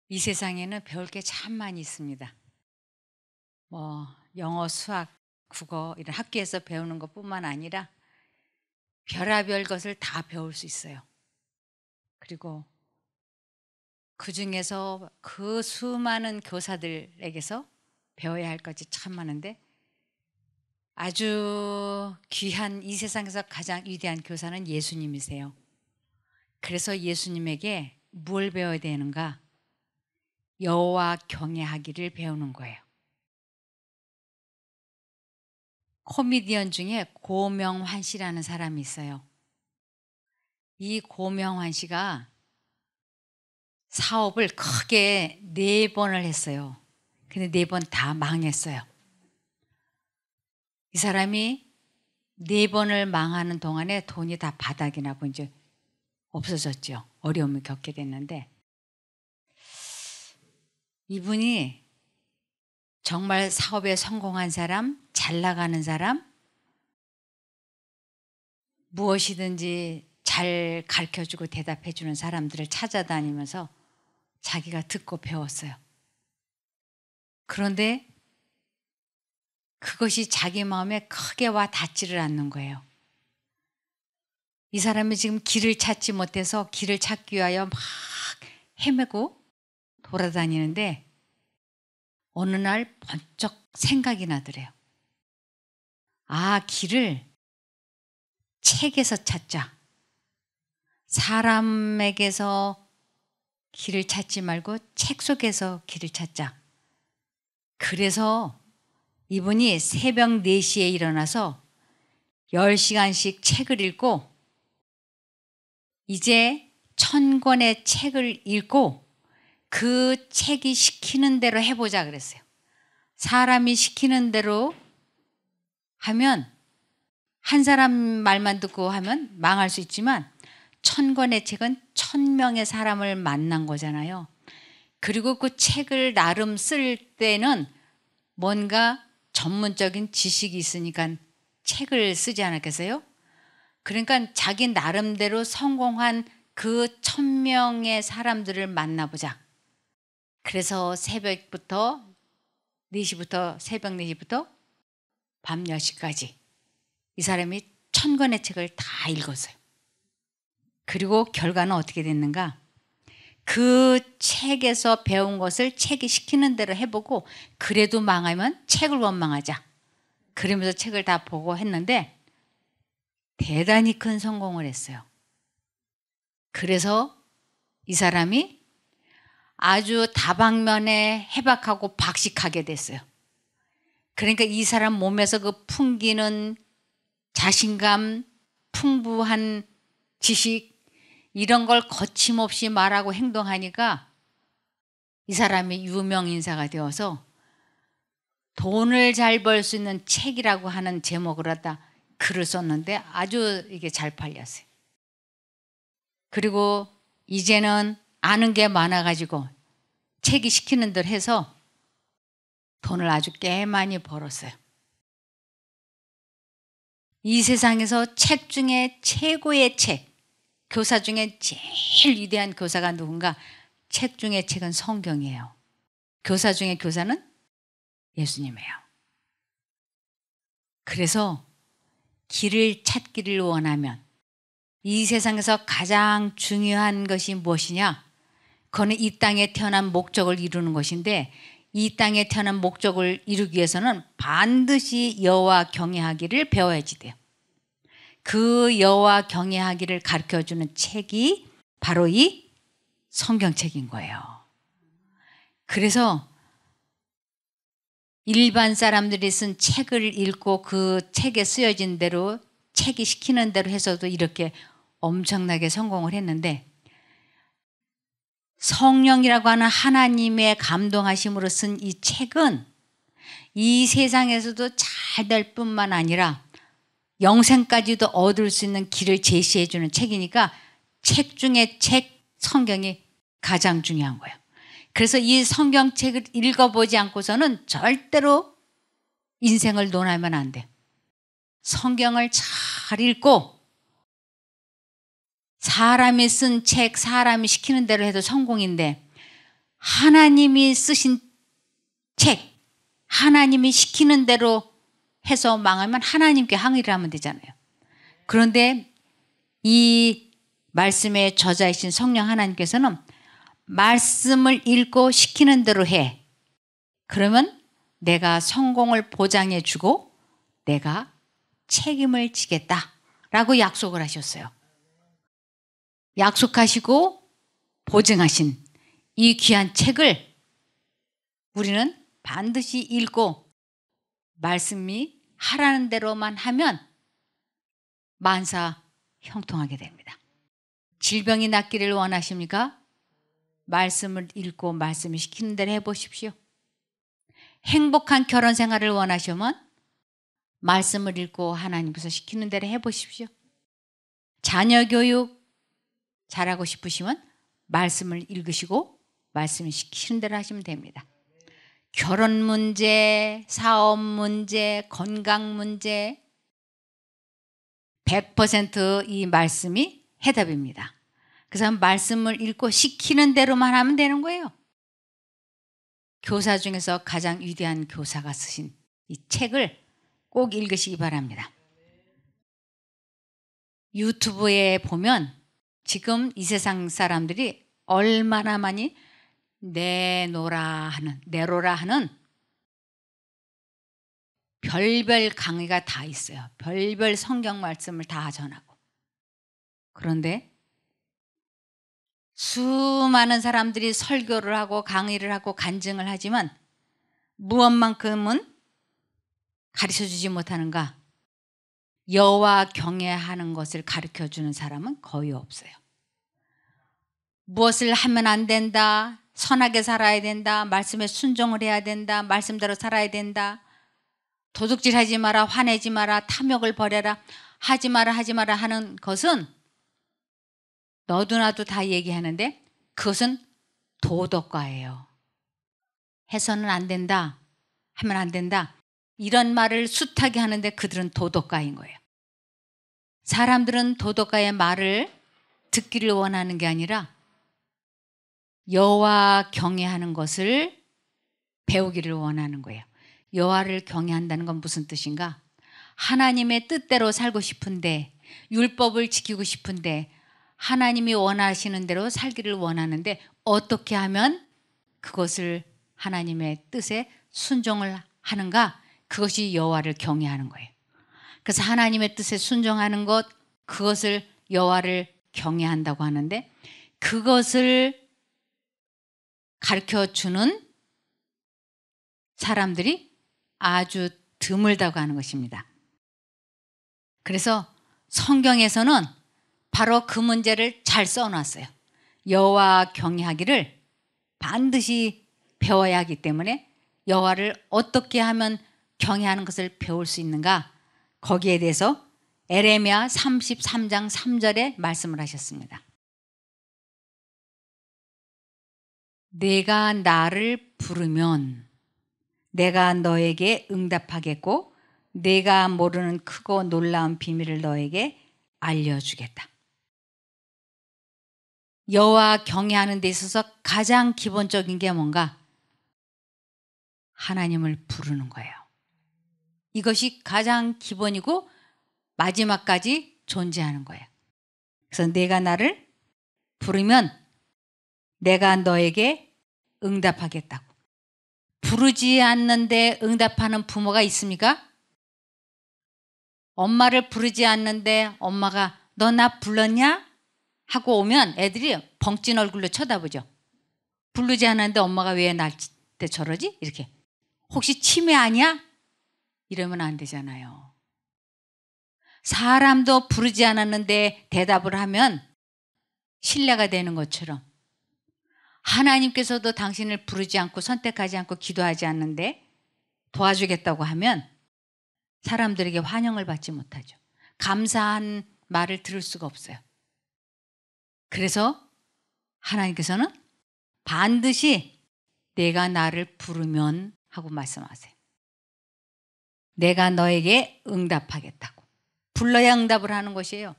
이 세상에는 배울 게 참 많이 있습니다. 영어, 수학, 국어 이런 학교에서 배우는 것뿐만 아니라 별의별 것을 다 배울 수 있어요. 그리고 그중에서 그 수많은 교사들에게서 배워야 할 것이 참 많은데 아주 귀한 이 세상에서 가장 위대한 교사는 예수님이세요. 그래서 예수님에게 뭘 배워야 되는가? 여호와 경외하기를 배우는 거예요. 코미디언 중에 고명환 씨라는 사람이 있어요. 이 고명환 씨가 사업을 크게 4번을 했어요. 근데 4번 다 망했어요. 이 사람이 4번을 망하는 동안에 돈이 다 바닥이 나고 이제 없어졌죠. 어려움을 겪게 됐는데 이분이 정말 사업에 성공한 사람, 잘 나가는 사람, 무엇이든지 잘 가르쳐주고 대답해주는 사람들을 찾아다니면서 자기가 듣고 배웠어요. 그런데 그것이 자기 마음에 크게 와 닿지를 않는 거예요. 이 사람이 지금 길을 찾지 못해서 길을 찾기 위하여 막 헤매고 돌아다니는데 어느 날 번쩍 생각이 나더래요. 아, 길을 책에서 찾자. 사람에게서 길을 찾지 말고 책 속에서 길을 찾자. 그래서 이분이 새벽 4시에 일어나서 10시간씩 책을 읽고 이제 1000권의 책을 읽고 그 책이 시키는 대로 해보자 그랬어요. 사람이 시키는 대로 하면 한 사람 말만 듣고 하면 망할 수 있지만 1000권의 책은 1000명의 사람을 만난 거잖아요. 그리고 그 책을 나름 쓸 때는 뭔가 전문적인 지식이 있으니까 책을 쓰지 않았겠어요? 그러니까 자기 나름대로 성공한 그 1000명의 사람들을 만나보자. 그래서 새벽부터 4시부터 새벽 4시부터 밤 10시까지 이 사람이 1000권의 책을 다 읽었어요. 그리고 결과는 어떻게 됐는가? 그 책에서 배운 것을 책이 시키는 대로 해보고 그래도 망하면 책을 원망하자. 그러면서 책을 다 보고 했는데 대단히 큰 성공을 했어요. 그래서 이 사람이 아주 다방면에 해박하고 박식하게 됐어요. 그러니까 이 사람 몸에서 그 풍기는 자신감, 풍부한 지식 이런 걸 거침없이 말하고 행동하니까 이 사람이 유명 인사가 되어서 돈을 잘 벌 수 있는 책이라고 하는 제목으로 갖다 글을 썼는데 아주 이게 잘 팔렸어요. 그리고 이제는 아는 게 많아가지고 책이 시키는 대로 해서 돈을 아주 꽤 많이 벌었어요. 이 세상에서 책 중에 최고의 책, 교사 중에 제일 위대한 교사가 누군가? 책 중에 책은 성경이에요. 교사 중에 교사는 예수님이에요. 그래서 길을 찾기를 원하면 이 세상에서 가장 중요한 것이 무엇이냐? 그거는 이 땅에 태어난 목적을 이루는 것인데 이 땅에 태어난 목적을 이루기 위해서는 반드시 여호와 경외하기를 배워야지 돼요. 그 여호와 경외하기를 가르쳐주는 책이 바로 이 성경책인 거예요. 그래서 일반 사람들이 쓴 책을 읽고 그 책에 쓰여진 대로 책이 시키는 대로 해서도 이렇게 엄청나게 성공을 했는데 성령이라고 하는 하나님의 감동하심으로 쓴 이 책은 이 세상에서도 잘 될 뿐만 아니라 영생까지도 얻을 수 있는 길을 제시해 주는 책이니까 책 중에 책 성경이 가장 중요한 거예요. 그래서 이 성경책을 읽어보지 않고서는 절대로 인생을 논하면 안 돼요. 성경을 잘 읽고 사람이 쓴 책, 사람이 시키는 대로 해도 성공인데 하나님이 쓰신 책, 하나님이 시키는 대로 해서 망하면 하나님께 항의를 하면 되잖아요. 그런데 이 말씀의 저자이신 성령 하나님께서는 말씀을 읽고 시키는 대로 해. 그러면 내가 성공을 보장해 주고 내가 책임을 지겠다라고 약속을 하셨어요. 약속하시고 보증하신 이 귀한 책을 우리는 반드시 읽고 말씀이 하라는 대로만 하면 만사 형통하게 됩니다. 질병이 낫기를 원하십니까? 말씀을 읽고 말씀을 시키는 대로 해보십시오. 행복한 결혼 생활을 원하시면 말씀을 읽고 하나님께서 시키는 대로 해보십시오. 자녀 교육 잘하고 싶으시면 말씀을 읽으시고 말씀을 시키는 대로 하시면 됩니다. 결혼 문제, 사업 문제, 건강 문제 100% 이 말씀이 해답입니다. 그래서 말씀을 읽고 시키는 대로만 하면 되는 거예요. 교사 중에서 가장 위대한 교사가 쓰신 이 책을 꼭 읽으시기 바랍니다. 유튜브에 보면 지금 이 세상 사람들이 얼마나 많이 내로라 하는 별별 강의가 다 있어요. 별별 성경 말씀을 다 전하고. 그런데 수많은 사람들이 설교를 하고 강의를 하고 간증을 하지만 무엇만큼은 가르쳐주지 못하는가? 여호와 경외하는 것을 가르쳐주는 사람은 거의 없어요. 무엇을 하면 안 된다, 선하게 살아야 된다, 말씀에 순종을 해야 된다, 말씀대로 살아야 된다, 도둑질하지 마라, 화내지 마라, 탐욕을 버려라, 하지 마라 하는 것은 너도 나도 다 얘기하는데 그것은 도덕가예요. 해서는 안 된다, 하면 안 된다, 이런 말을 숱하게 하는데 그들은 도덕가인 거예요. 사람들은 도덕가의 말을 듣기를 원하는 게 아니라 여호와 경외하는 것을 배우기를 원하는 거예요. 여호와를 경외한다는 건 무슨 뜻인가? 하나님의 뜻대로 살고 싶은데, 율법을 지키고 싶은데, 하나님이 원하시는 대로 살기를 원하는데 어떻게 하면 그것을 하나님의 뜻에 순종을 하는가? 그것이 여호와를 경외하는 거예요. 그래서 하나님의 뜻에 순종하는 것, 그것을 여호와를 경외한다고 하는데 그것을 가르쳐주는 사람들이 아주 드물다고 하는 것입니다. 그래서 성경에서는 바로 그 문제를 잘 써놨어요. 여호와 경외하기를 반드시 배워야 하기 때문에 여호와를 어떻게 하면 경외하는 것을 배울 수 있는가? 거기에 대해서 에레미야 33장 3절에 말씀을 하셨습니다. 내가 나를 부르면 내가 너에게 응답하겠고 내가 모르는 크고 놀라운 비밀을 너에게 알려주겠다. 여호와 경외하는 데 있어서 가장 기본적인 게 뭔가? 하나님을 부르는 거예요. 이것이 가장 기본이고 마지막까지 존재하는 거예요. 그래서 내가 나를 부르면 내가 너에게 응답하겠다고. 부르지 않는데 응답하는 부모가 있습니까? 엄마를 부르지 않는데 엄마가 너 나 불렀냐? 하고 오면 애들이 벙찐 얼굴로 쳐다보죠. 부르지 않았는데 엄마가 왜 날 때 저러지? 이렇게. 혹시 치매 아니야? 이러면 안 되잖아요. 사람도 부르지 않았는데 대답을 하면 신뢰가 되는 것처럼 하나님께서도 당신을 부르지 않고 선택하지 않고 기도하지 않는데 도와주겠다고 하면 사람들에게 환영을 받지 못하죠. 감사한 말을 들을 수가 없어요. 그래서 하나님께서는 반드시 내가 나를 부르면 하고 말씀하세요. 내가 너에게 응답하겠다고. 불러야 응답을 하는 것이에요.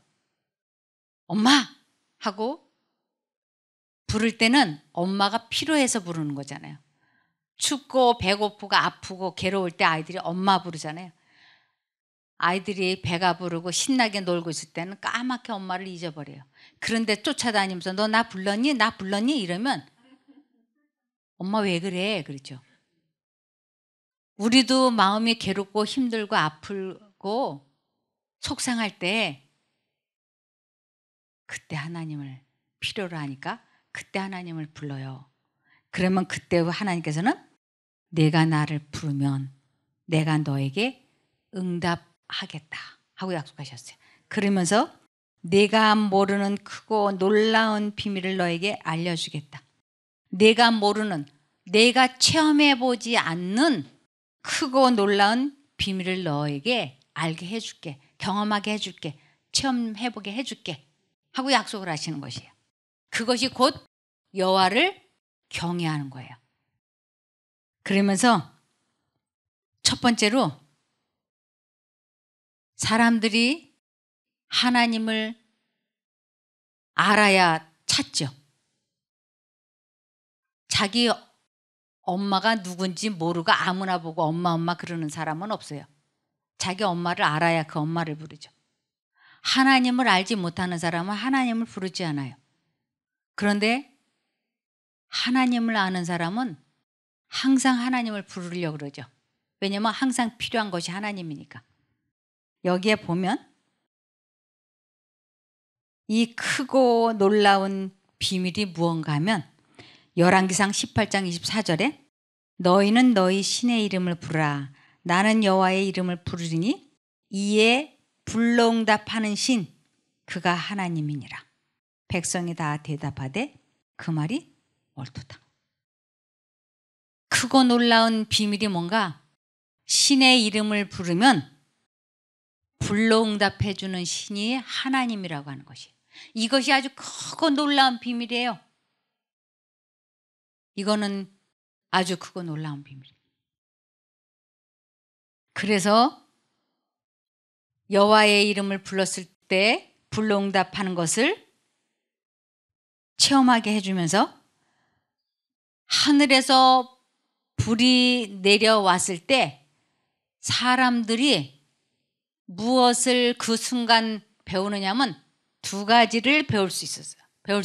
엄마! 하고 부를 때는 엄마가 필요해서 부르는 거잖아요. 춥고 배고프고 아프고 괴로울 때 아이들이 엄마 부르잖아요. 아이들이 배가 부르고 신나게 놀고 있을 때는 까맣게 엄마를 잊어버려요. 그런데 쫓아다니면서 너 나 불렀니? 나 불렀니? 이러면 엄마 왜 그래? 그렇죠. 우리도 마음이 괴롭고 힘들고 아프고 속상할 때 그때 하나님을 필요로 하니까 그때 하나님을 불러요. 그러면 그때 하나님께서는 내가 나를 부르면 내가 너에게 응답하겠다 하고 약속하셨어요. 그러면서 내가 모르는 크고 놀라운 비밀을 너에게 알려주겠다. 내가 모르는, 내가 체험해보지 않는 크고 놀라운 비밀을 너에게 알게 해줄게. 경험하게 해줄게. 체험해보게 해줄게 하고 약속을 하시는 것이에요. 그것이 곧 여호와를 경외하는 거예요. 그러면서 첫 번째로 사람들이 하나님을 알아야 찾죠. 자기 엄마가 누군지 모르고 아무나 보고 엄마 그러는 사람은 없어요. 자기 엄마를 알아야 그 엄마를 부르죠. 하나님을 알지 못하는 사람은 하나님을 부르지 않아요. 그런데 하나님을 아는 사람은 항상 하나님을 부르려고 그러죠. 왜냐하면 항상 필요한 것이 하나님이니까. 여기에 보면 이 크고 놀라운 비밀이 무언가 하면 열왕기상 18장 24절에 너희는 너희 신의 이름을 부르라. 나는 여호와의 이름을 부르리니 이에 불러응답하는 신 그가 하나님이니라. 백성이 다 대답하되 그 말이 옳도다. 크고 놀라운 비밀이 뭔가 신의 이름을 부르면 불러응답해 주는 신이 하나님이라고 하는 것이에요. 이것이 아주 크고 놀라운 비밀이에요. 이거는 아주 크고 놀라운 비밀이에요. 그래서 여호와의 이름을 불렀을 때 불러응답하는 것을 체험하게 해주면서 하늘에서 불이 내려왔을 때 사람들이 무엇을 그 순간 배우느냐면 두 가지를 배울 수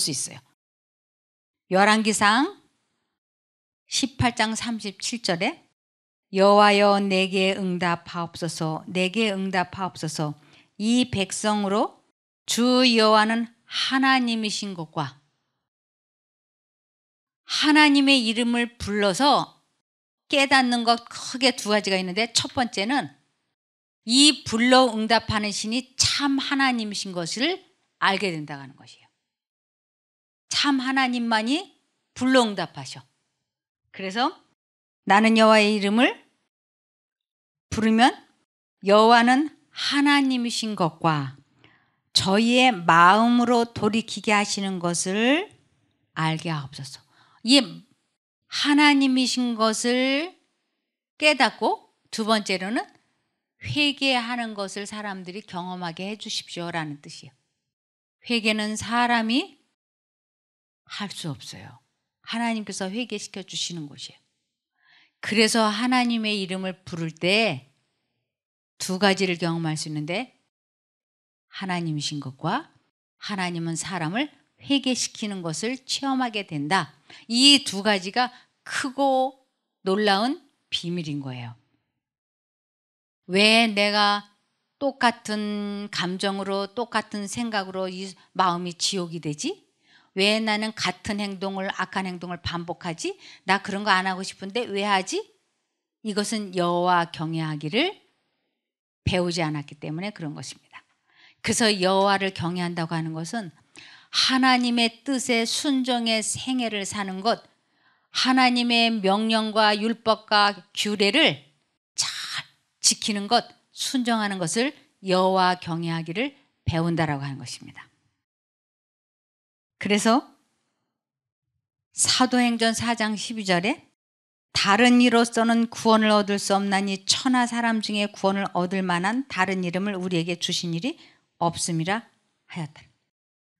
있어요. 열왕기상 18장 37절에 여호와여 내게 응답하옵소서 내게 응답하옵소서 이 백성으로 주 여호와는 하나님이신 것과 하나님의 이름을 불러서 깨닫는 것 크게 두 가지가 있는데 첫 번째는 이 불러 응답하는 신이 참 하나님이신 것을 알게 된다고 하는 것이에요. 참 하나님만이 불러 응답하셔. 그래서 나는 여호와의 이름을 부르면 여호와는 하나님이신 것과 저희의 마음으로 돌이키게 하시는 것을 알게 하옵소서. 이 하나님이신 것을 깨닫고 두 번째로는 회개하는 것을 사람들이 경험하게 해 주십시오라는 뜻이에요. 회개는 사람이 할 수 없어요. 하나님께서 회개시켜 주시는 것이에요. 그래서 하나님의 이름을 부를 때 두 가지를 경험할 수 있는데 하나님이신 것과 하나님은 사람을 회개시키는 것을 체험하게 된다. 이 두 가지가 크고 놀라운 비밀인 거예요. 왜 내가 똑같은 감정으로 똑같은 생각으로 이 마음이 지옥이 되지? 왜 나는 같은 행동을 악한 행동을 반복하지? 나 그런 거 안 하고 싶은데 왜 하지? 이것은 여호와 경외하기를 배우지 않았기 때문에 그런 것입니다. 그래서 여호와를 경외한다고 하는 것은 하나님의 뜻에 순종의 생애를 사는 것, 하나님의 명령과 율법과 규례를 잘 지키는 것, 순종하는 것을 여호와 경외하기를 배운다라고 하는 것입니다. 그래서 사도행전 4장 12절에 다른 이로서는 구원을 얻을 수 없나니 천하 사람 중에 구원을 얻을 만한 다른 이름을 우리에게 주신 일이 없음이라 하였다.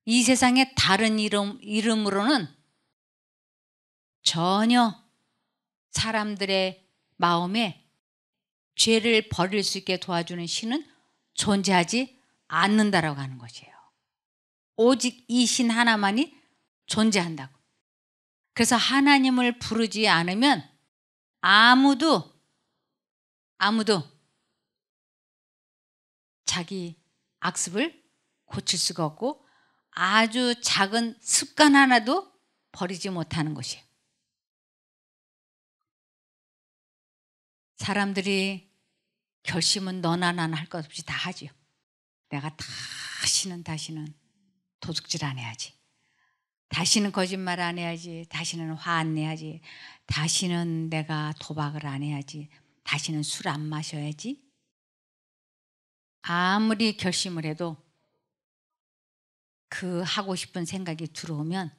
이 세상에 다른 이름으로는 전혀 사람들의 마음에 죄를 버릴 수 있게 도와주는 신은 존재하지 않는다라고 하는 것이에요. 오직 이 신 하나만이 존재한다고. 그래서 하나님을 부르지 않으면 아무도 자기 악습을 고칠 수가 없고 아주 작은 습관 하나도 버리지 못하는 것이에요. 사람들이 결심은 너나 나나 할 것 없이 다 하지요. 내가 다시는 도둑질 안 해야지. 다시는 거짓말 안 해야지. 다시는 화 안 내야지. 다시는 내가 도박을 안 해야지. 다시는 술 안 마셔야지. 아무리 결심을 해도 그 하고 싶은 생각이 들어오면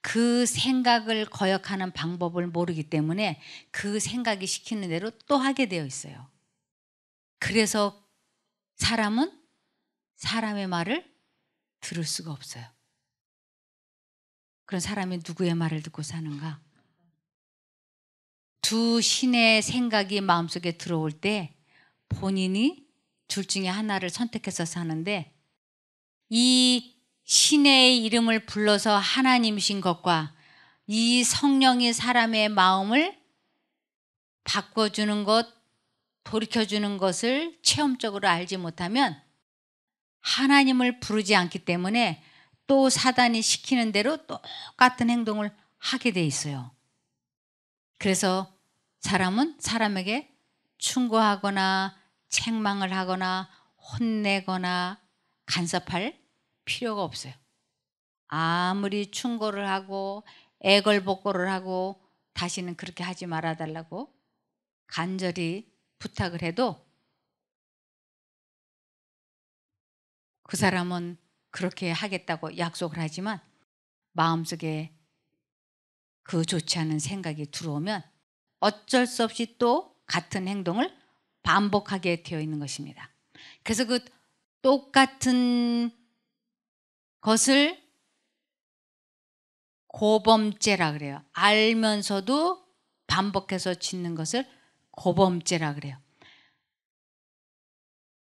그 생각을 거역하는 방법을 모르기 때문에 그 생각이 시키는 대로 또 하게 되어 있어요. 그래서 사람은 사람의 말을 들을 수가 없어요. 그런 사람이 누구의 말을 듣고 사는가? 두 신의 생각이 마음속에 들어올 때 본인이 둘 중에 하나를 선택해서 사는데 이 신의 이름을 불러서 하나님이신 것과 이 성령이 사람의 마음을 바꿔주는 것, 돌이켜주는 것을 체험적으로 알지 못하면 하나님을 부르지 않기 때문에 또 사단이 시키는 대로 똑같은 행동을 하게 돼 있어요. 그래서 사람은 사람에게 충고하거나 책망을 하거나 혼내거나 간섭할 필요가 없어요. 아무리 충고를 하고 애걸복걸을 하고 다시는 그렇게 하지 말아달라고 간절히 부탁을 해도 그 사람은 그렇게 하겠다고 약속을 하지만 마음속에 그 좋지 않은 생각이 들어오면 어쩔 수 없이 또 같은 행동을 반복하게 되어 있는 것입니다. 그래서 그 똑같은 것을 고범죄라 그래요. 알면서도 반복해서 짓는 것을 고범죄라 그래요.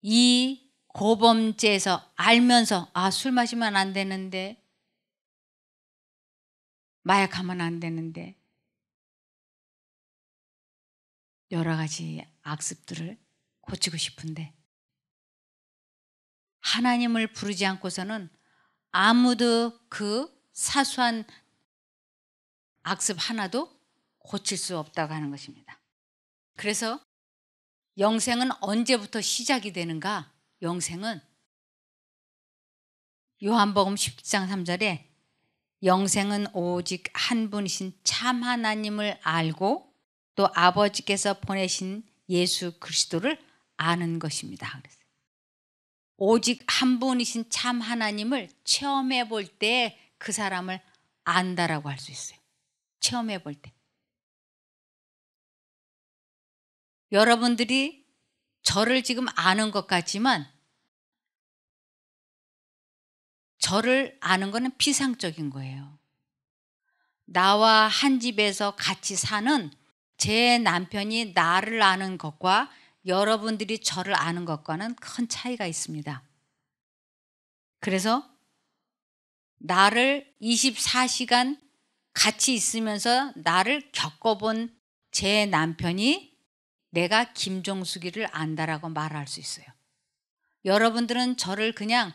이 고범죄에서 알면서 술 마시면 안 되는데 마약하면 안 되는데 여러 가지 악습들을 고치고 싶은데 하나님을 부르지 않고서는 아무도 그 사소한 악습 하나도 고칠 수 없다고 하는 것입니다. 그래서 영생은 언제부터 시작이 되는가? 영생은 요한복음 10장 3절에 영생은 오직 한 분이신 참 하나님을 알고 또 아버지께서 보내신 예수 그리스도를 아는 것입니다. 그랬어요. 오직 한 분이신 참 하나님을 체험해 볼 때 그 사람을 안다라고 할 수 있어요. 체험해 볼 때. 여러분들이 저를 지금 아는 것 같지만 저를 아는 것은 피상적인 거예요. 나와 한 집에서 같이 사는 제 남편이 나를 아는 것과 여러분들이 저를 아는 것과는 큰 차이가 있습니다. 그래서 나를 24시간 같이 있으면서 나를 겪어본 제 남편이 내가 김종숙이를 안다라고 말할 수 있어요. 여러분들은 저를 그냥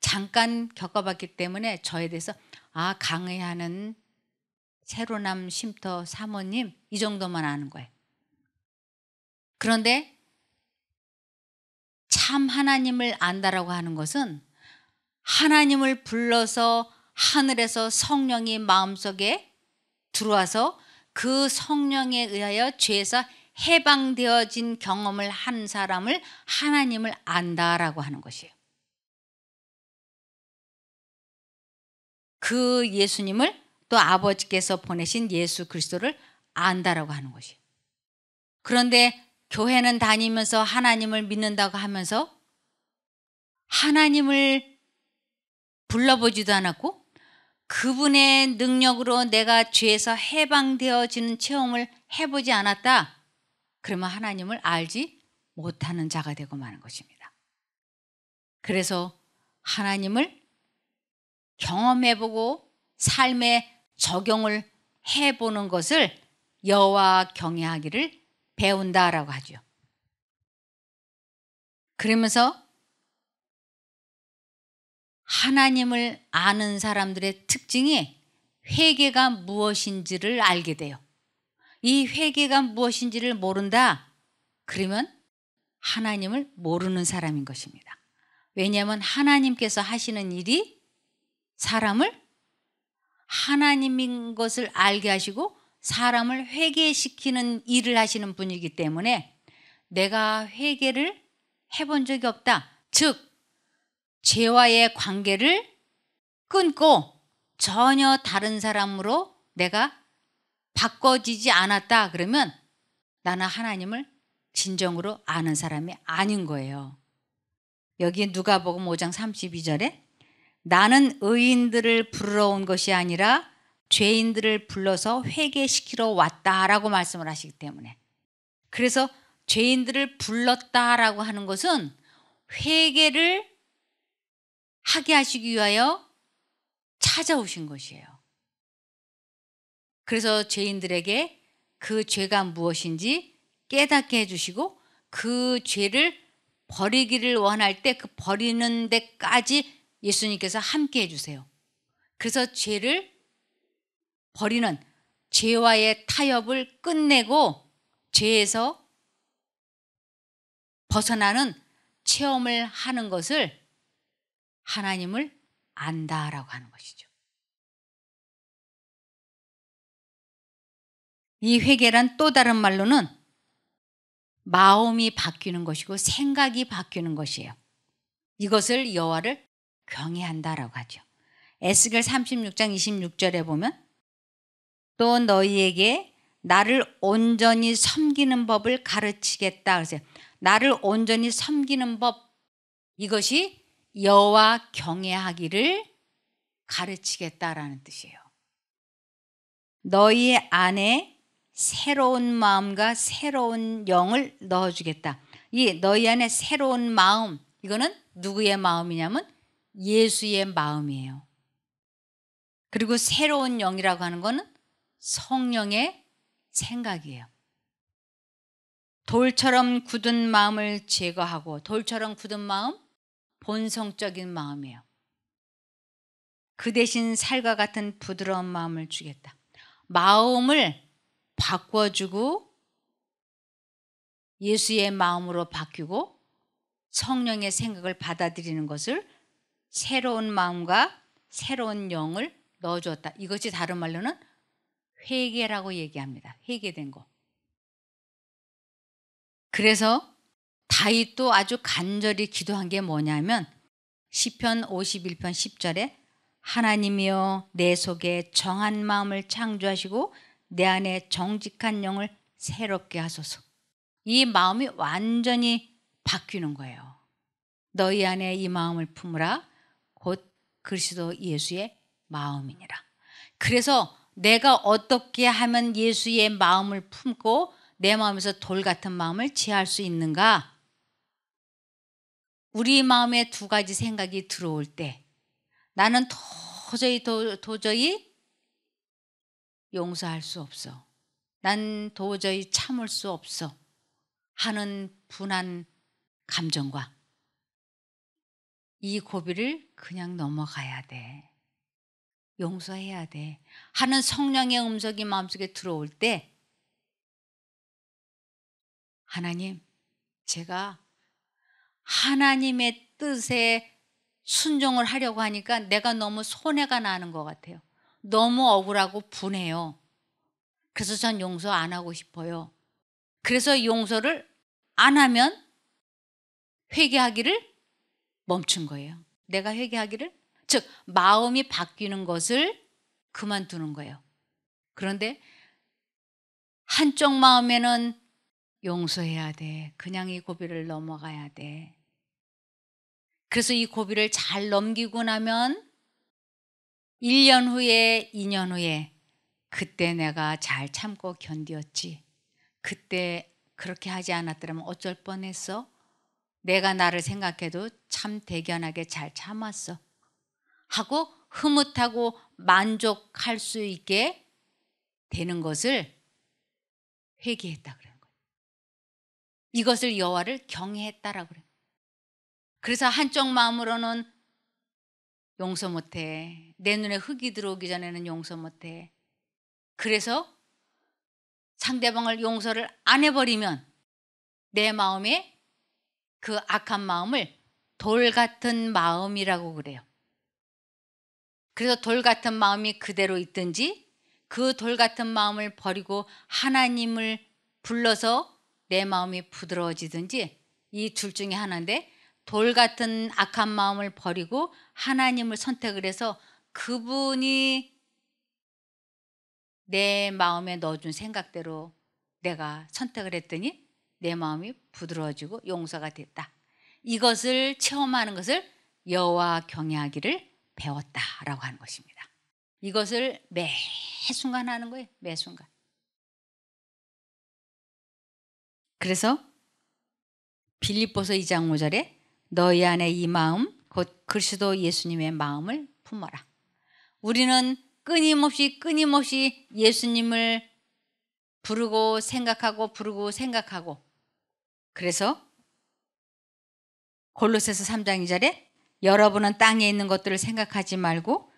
잠깐 겪어봤기 때문에 저에 대해서 강의하는 새로남 쉼터 사모님 이 정도만 아는 거예요. 그런데 참 하나님을 안다라고 하는 것은 하나님을 불러서 하늘에서 성령이 마음속에 들어와서 그 성령에 의하여 죄에서 해방되어진 경험을 한 사람을 하나님을 안다라고 하는 것이에요. 그 예수님을 또 아버지께서 보내신 예수 그리스도를 안다라고 하는 것이에요. 그런데 교회는 다니면서 하나님을 믿는다고 하면서 하나님을 불러보지도 않았고 그분의 능력으로 내가 죄에서 해방되어지는 체험을 해보지 않았다. 그러면 하나님을 알지 못하는 자가 되고 마는 것입니다. 그래서 하나님을 경험해보고 삶에 적용을 해보는 것을 여호와 경외하기를 배운다라고 하죠. 그러면서 하나님을 아는 사람들의 특징이 회개가 무엇인지를 알게 돼요. 이 회개가 무엇인지를 모른다. 그러면 하나님을 모르는 사람인 것입니다. 왜냐하면 하나님께서 하시는 일이 사람을 하나님인 것을 알게 하시고 사람을 회개시키는 일을 하시는 분이기 때문에 내가 회개를 해본 적이 없다. 즉 죄와의 관계를 끊고 전혀 다른 사람으로 내가 바꿔지지 않았다. 그러면 나는 하나님을 진정으로 아는 사람이 아닌 거예요. 여기 누가복음 5장 32절에 나는 의인들을 부르러 온 것이 아니라 죄인들을 불러서 회개시키러 왔다라고 말씀을 하시기 때문에, 그래서 죄인들을 불렀다라고 하는 것은 회개를 하게 하시기 위하여 찾아오신 것이에요. 그래서 죄인들에게 그 죄가 무엇인지 깨닫게 해주시고 그 죄를 버리기를 원할 때 그 버리는 데까지 예수님께서 함께 해주세요. 그래서 죄를 버리는, 죄와의 타협을 끝내고 죄에서 벗어나는 체험을 하는 것을 하나님을 안다라고 하는 것이죠. 이 회개란 또 다른 말로는 마음이 바뀌는 것이고 생각이 바뀌는 것이에요. 이것을 여호와를 경외한다라고 하죠. 에스겔 36장 26절에 보면 또 너희에게 나를 온전히 섬기는 법을 가르치겠다. 그래서 나를 온전히 섬기는 법, 이것이 여호와 경외하기를 가르치겠다라는 뜻이에요. 너희 안에 새로운 마음과 새로운 영을 넣어주겠다. 이 너희 안에 새로운 마음, 이거는 누구의 마음이냐면 예수의 마음이에요. 그리고 새로운 영이라고 하는 거는 성령의 생각이에요. 돌처럼 굳은 마음을 제거하고, 돌처럼 굳은 마음, 본성적인 마음이에요. 그 대신 살과 같은 부드러운 마음을 주겠다. 마음을 바꿔주고 예수의 마음으로 바뀌고 성령의 생각을 받아들이는 것을 새로운 마음과 새로운 영을 넣어주었다. 이것이 다른 말로는 회개라고 얘기합니다. 회개된 거. 그래서 다윗도 아주 간절히 기도한 게 뭐냐면 시편 51편 10절에 하나님이여 내 속에 정한 마음을 창조하시고 내 안에 정직한 영을 새롭게 하소서. 이 마음이 완전히 바뀌는 거예요. 너희 안에 이 마음을 품으라 곧 그리스도 예수의 마음이니라. 그래서 내가 어떻게 하면 예수의 마음을 품고 내 마음에서 돌 같은 마음을 제할 수 있는가? 우리 마음에 두 가지 생각이 들어올 때 나는 도저히 용서할 수 없어. 난 도저히 참을 수 없어. 하는 분한 감정과 이 고비를 그냥 넘어가야 돼. 용서해야 돼. 하는 성령의 음성이 마음속에 들어올 때 하나님, 제가 하나님의 뜻에 순종을 하려고 하니까 내가 너무 손해가 나는 것 같아요. 너무 억울하고 분해요. 그래서 전 용서 안 하고 싶어요. 그래서 용서를 안 하면 회개하기를 멈춘 거예요. 내가 회개하기를, 즉 마음이 바뀌는 것을 그만두는 거예요. 그런데 한쪽 마음에는 용서해야 돼. 그냥 이 고비를 넘어가야 돼. 그래서 이 고비를 잘 넘기고 나면 1년 후에 2년 후에 그때 내가 잘 참고 견디었지. 그때 그렇게 하지 않았더라면 어쩔 뻔했어. 내가 나를 생각해도 참 대견하게 잘 참았어. 하고 흐뭇하고 만족할 수 있게 되는 것을 회개했다 그러는 거예요. 이것을 여호와를 경외했다라고 그래요. 그래서 한쪽 마음으로는 용서 못해. 내 눈에 흙이 들어오기 전에는 용서 못해. 그래서 상대방을 용서를 안 해버리면 내 마음에 그 악한 마음을 돌 같은 마음이라고 그래요. 그래서 돌 같은 마음이 그대로 있든지 그 돌 같은 마음을 버리고 하나님을 불러서 내 마음이 부드러워지든지 이 둘 중에 하나인데, 돌 같은 악한 마음을 버리고 하나님을 선택을 해서 그분이 내 마음에 넣어준 생각대로 내가 선택을 했더니 내 마음이 부드러워지고 용서가 됐다. 이것을 체험하는 것을 여호와 경외하기를 배웠다라고 하는 것입니다. 이것을 매 순간 하는 거예요. 매 순간. 그래서 빌립보서 2장 5절에 너희 안에 이 마음 곧 그리스도 예수님의 마음을 품어라. 우리는 끊임없이 예수님을 부르고 생각하고 그래서 골로새서 3장 2절에 여러분은 땅에 있는 것들을 생각하지 말고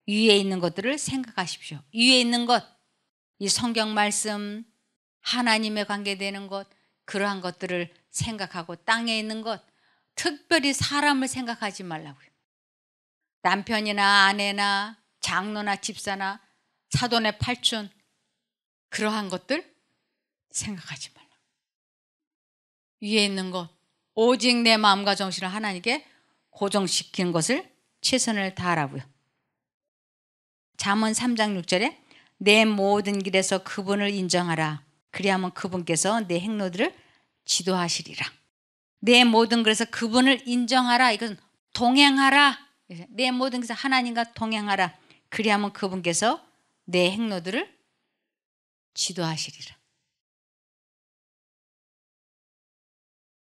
위에 있는 것들을 생각하십시오. 위에 있는 것, 이 성경 말씀, 하나님에 관계되는 것, 그러한 것들을 생각하고 땅에 있는 것, 특별히 사람을 생각하지 말라고요. 남편이나 아내나 장로나 집사나 사돈의 팔촌, 그러한 것들 생각하지 말라. 위에 있는 것, 오직 내 마음과 정신을 하나님께 고정시키는 것을 최선을 다하라고요. 잠언 3장 6절에 내 모든 길에서 그분을 인정하라. 그리하면 그분께서 내 행로들을 지도하시리라. 내 모든 길에서 그분을 인정하라. 이것은 동행하라. 내 모든 길에서 하나님과 동행하라. 그리하면 그분께서 내 행로들을 지도하시리라.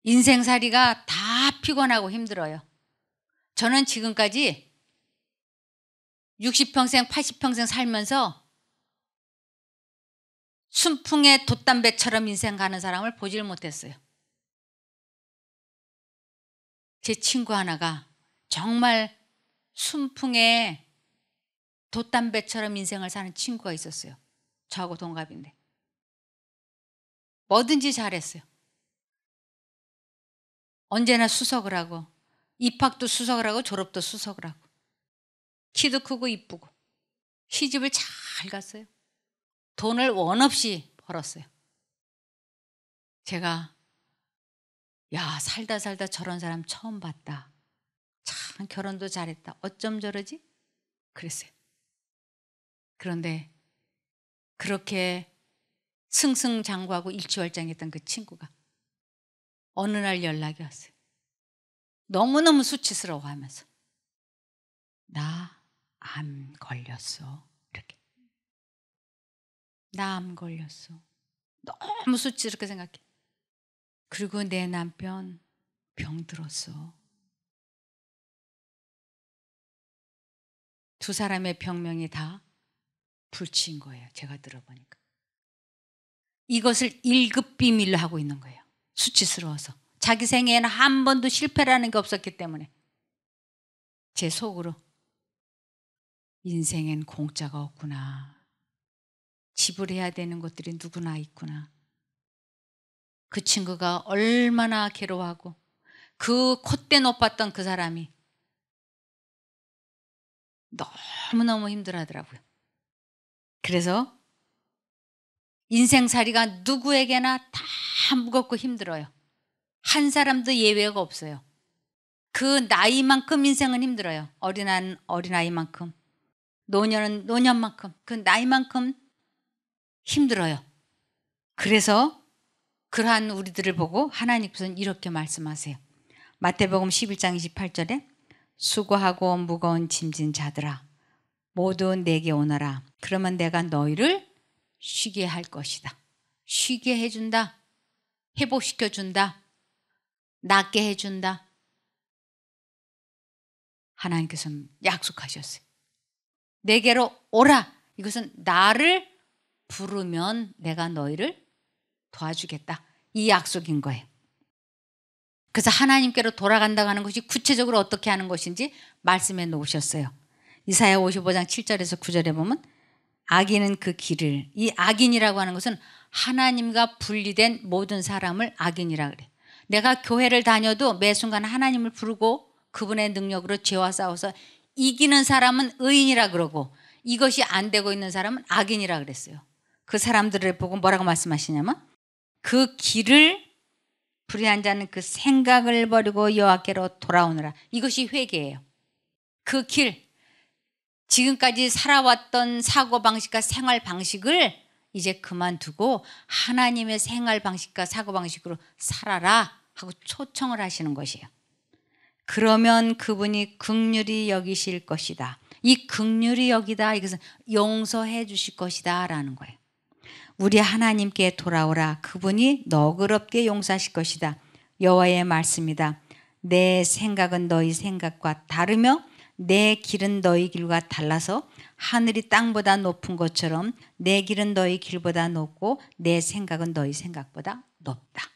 인생살이가 다 피곤하고 힘들어요. 저는 지금까지 60평생, 80평생 살면서 순풍의 돛담배처럼 인생 가는 사람을 보질 못했어요. 제 친구 하나가 정말 순풍의 돛담배처럼 인생을 사는 친구가 있었어요. 저하고 동갑인데. 뭐든지 잘했어요. 언제나 수석을 하고 입학도 수석을 하고 졸업도 수석을 하고 키도 크고 이쁘고 시집을 잘 갔어요. 돈을 원 없이 벌었어요. 제가 야, 살다 저런 사람 처음 봤다. 참 결혼도 잘했다. 어쩜 저러지? 그랬어요. 그런데 그렇게 승승장구하고 일취월장했던 그 친구가 어느 날 연락이 왔어요. 너무너무 수치스러워하면서 나 암 걸렸어. 이렇게. 나 암 걸렸어. 너무 수치스럽게 생각해. 그리고 내 남편 병들었어. 두 사람의 병명이 다 불치인 거예요. 제가 들어보니까. 이것을 1급 비밀로 하고 있는 거예요. 수치스러워서. 자기 생애에는 한 번도 실패라는 게 없었기 때문에. 제 속으로 인생엔 공짜가 없구나. 지불해야 되는 것들이 누구나 있구나. 그 친구가 얼마나 괴로워하고 그 콧대 높았던 그 사람이 너무너무 힘들어하더라고요. 그래서 인생살이가 누구에게나 다 무겁고 힘들어요. 한 사람도 예외가 없어요. 그 나이만큼 인생은 힘들어요. 어린아이만큼, 노년은 노년만큼, 그 나이만큼 힘들어요. 그래서 그러한 우리들을 보고 하나님께서는 이렇게 말씀하세요. 마태복음 11장 28절에 수고하고 무거운 짐진 자들아 모두 내게 오너라. 그러면 내가 너희를 쉬게 할 것이다. 쉬게 해준다. 회복시켜준다. 낫게 해준다. 하나님께서는 약속하셨어요. 내게로 오라. 이것은 나를 부르면 내가 너희를 도와주겠다. 이 약속인 거예요. 그래서 하나님께로 돌아간다고 하는 것이 구체적으로 어떻게 하는 것인지 말씀해 놓으셨어요. 이사야 55장 7절에서 9절에 보면 악인은 그 길을, 이 악인이라고 하는 것은 하나님과 분리된 모든 사람을 악인이라 그래요. 내가 교회를 다녀도 매 순간 하나님을 부르고 그분의 능력으로 죄와 싸워서 이기는 사람은 의인이라 그러고 이것이 안 되고 있는 사람은 악인이라 그랬어요. 그 사람들을 보고 뭐라고 말씀하시냐면 그 길을 불의한 자는 그 생각을 버리고 여호와께로 돌아오느라. 이것이 회개예요. 그 길, 지금까지 살아왔던 사고방식과 생활방식을 이제 그만두고 하나님의 생활방식과 사고방식으로 살아라 하고 초청을 하시는 것이에요. 그러면 그분이 긍휼히 여기실 것이다. 이 긍휼히 여기다, 이것은 용서해 주실 것이다 라는 거예요. 우리 하나님께 돌아오라. 그분이 너그럽게 용서하실 것이다. 여호와의 말씀이다. 내 생각은 너희 생각과 다르며 내 길은 너희 길과 달라서 하늘이 땅보다 높은 것처럼 내 길은 너희 길보다 높고 내 생각은 너희 생각보다 높다.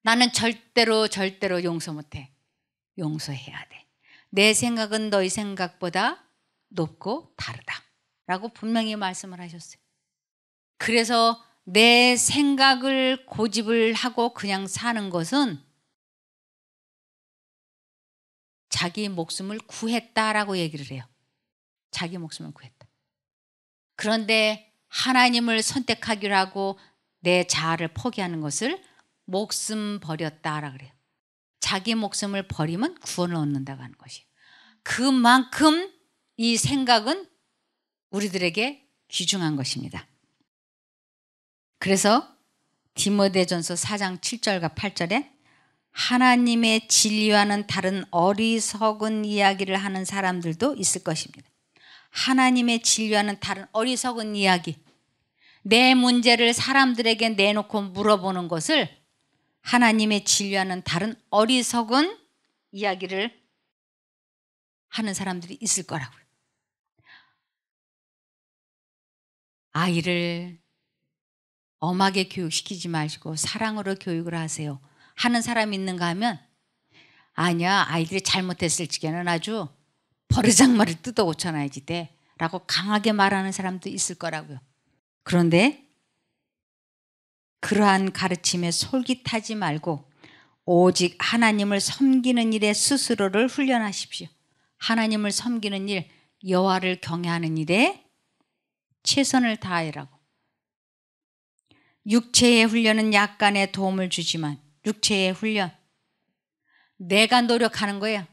나는 절대로 용서 못해. 용서해야 돼. 내 생각은 너희 생각보다 높고 다르다 라고 분명히 말씀을 하셨어요. 그래서 내 생각을 고집을 하고 그냥 사는 것은 자기 목숨을 구했다라고 얘기를 해요. 자기 목숨을 구했다. 그런데 하나님을 선택하기로 하고 내 자아를 포기하는 것을 목숨 버렸다라고 그래요. 자기 목숨을 버리면 구원을 얻는다고 하는 것이에요. 그만큼 이 생각은 우리들에게 귀중한 것입니다. 그래서 디모데전서 4장 7절과 8절에 하나님의 진리와는 다른 어리석은 이야기를 하는 사람들도 있을 것입니다. 하나님의 진리와는 다른 어리석은 이야기, 내 문제를 사람들에게 내놓고 물어보는 것을 하나님의 진리와는 다른 어리석은 이야기를 하는 사람들이 있을 거라고요. 아이를 엄하게 교육시키지 마시고 사랑으로 교육을 하세요 하는 사람이 있는가 하면 아니야, 아이들이 잘못했을 적에는 아주 버르장머리를 뜯어 고쳐놔야지 돼 라고 강하게 말하는 사람도 있을 거라고요. 그런데 그러한 가르침에 솔깃하지 말고 오직 하나님을 섬기는 일에 스스로를 훈련하십시오. 하나님을 섬기는 일, 여호와를 경외하는 일에 최선을 다하라고. 육체의 훈련은 약간의 도움을 주지만 육체의 훈련, 내가 노력하는 거예요.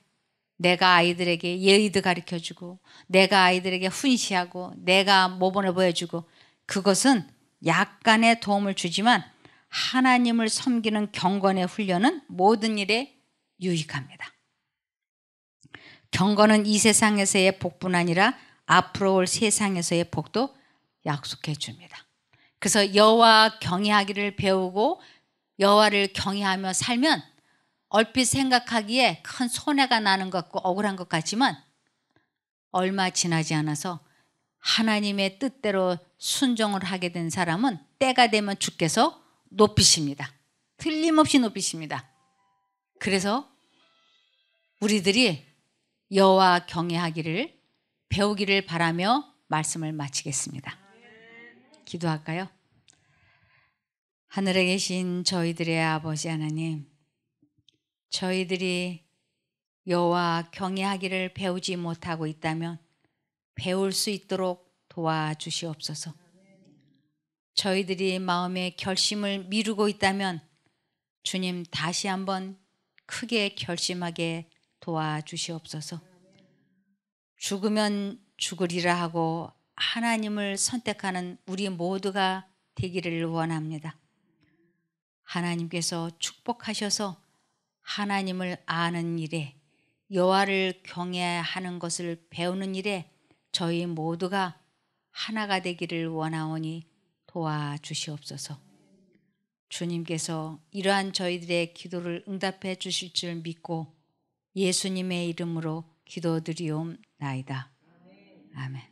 내가 아이들에게 예의도 가르쳐주고 내가 아이들에게 훈시하고 내가 모범을 보여주고 그것은 약간의 도움을 주지만 하나님을 섬기는 경건의 훈련은 모든 일에 유익합니다. 경건은 이 세상에서의 복뿐 아니라 앞으로 올 세상에서의 복도 약속해 줍니다. 그래서 여호와 경외하기를 배우고 여호와를 경외하며 살면 얼핏 생각하기에 큰 손해가 나는 것 같고 억울한 것 같지만 얼마 지나지 않아서 하나님의 뜻대로 순종을 하게 된 사람은 때가 되면 주께서 높이십니다. 틀림없이 높이십니다. 그래서 우리들이 여호와 경외하기를 배우기를 바라며 말씀을 마치겠습니다. 기도할까요? 하늘에 계신 저희들의 아버지 하나님, 저희들이 여호와 경외하기를 배우지 못하고 있다면 배울 수 있도록 도와주시옵소서. 저희들이 마음의 결심을 미루고 있다면 주님 다시 한번 크게 결심하게 도와주시옵소서. 죽으면 죽으리라 하고 하나님을 선택하는 우리 모두가 되기를 원합니다. 하나님께서 축복하셔서 하나님을 아는 일에 여호와를 경외하는 것을 배우는 일에 저희 모두가 하나가 되기를 원하오니 도와주시옵소서. 주님께서 이러한 저희들의 기도를 응답해 주실 줄 믿고 예수님의 이름으로 기도드리옵나이다. 아멘.